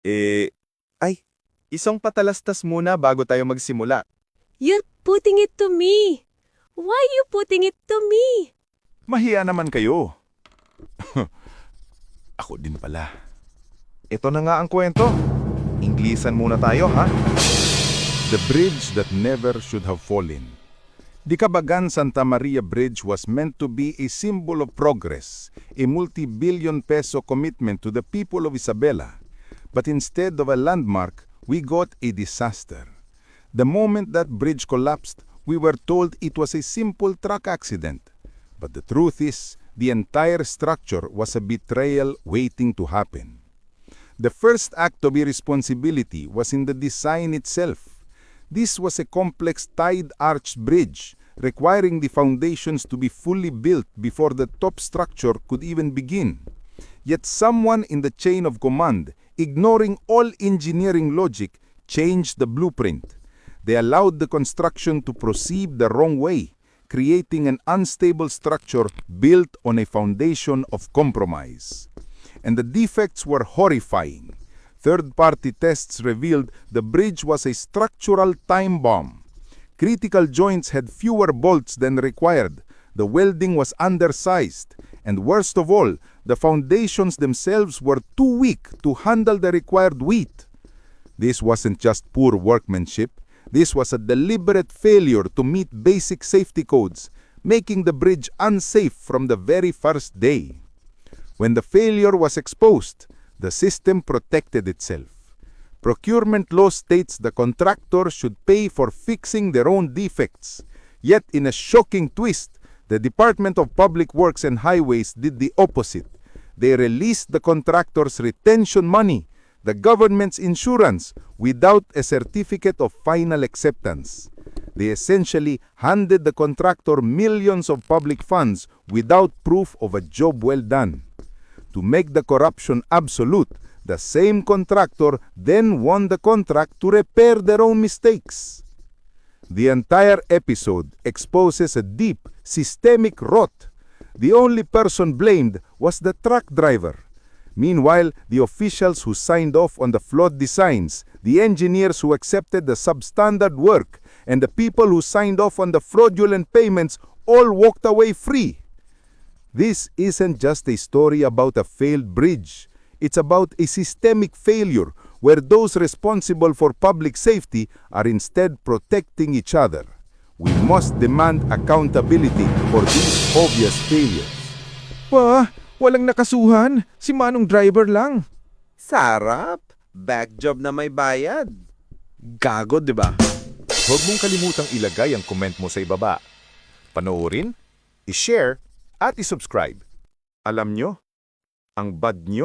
Eh, ay, isang patalastas muna bago tayo magsimula. You're putting it to me. Why you putting it to me? Mahiya naman kayo. Ako din pala. Ito na nga ang kwento. Inglisan muna tayo, ha? The bridge that never should have fallen. The Cabagan Santa Maria Bridge was meant to be a symbol of progress, a multi-billion peso commitment to the people of Isabela. But instead of a landmark, we got a disaster. The moment that bridge collapsed, we were told it was a simple truck accident. But the truth is, the entire structure was a betrayal waiting to happen. The first act of irresponsibility was in the design itself. This was a complex tide-arched bridge, requiring the foundations to be fully built before the top structure could even begin. Yet someone in the chain of command, ignoring all engineering logic, changed the blueprint. They allowed the construction to proceed the wrong way, creating an unstable structure built on a foundation of compromise. And the defects were horrifying. Third-party tests revealed the bridge was a structural time bomb. Critical joints had fewer bolts than required, the welding was undersized, and worst of all, the foundations themselves were too weak to handle the required weight. This wasn't just poor workmanship. This was a deliberate failure to meet basic safety codes, making the bridge unsafe from the very first day. When the failure was exposed, the system protected itself. Procurement law states the contractor should pay for fixing their own defects. Yet in a shocking twist, the Department of Public Works and Highways did the opposite. They released the contractor's retention money, the government's insurance, without a certificate of final acceptance. They essentially handed the contractor millions of public funds without proof of a job well done. To make the corruption absolute, the same contractor then won the contract to repair their own mistakes. The entire episode exposes a deep, systemic rot. The only person blamed was the truck driver. Meanwhile, the officials who signed off on the flawed designs, the engineers who accepted the substandard work, and the people who signed off on the fraudulent payments all walked away free. This isn't just a story about a failed bridge. It's about a systemic failure where those responsible for public safety are instead protecting each other. We must demand accountability for these obvious failures. Walang nakasuhan. Si Manong driver lang. Sarap! Back job na may bayad. Gago, di ba? Huwag mong kalimutang ilagay ang comment mo sa ibaba. Panoorin, i-share, at i-subscribe. Alam nyo, ang bad nyo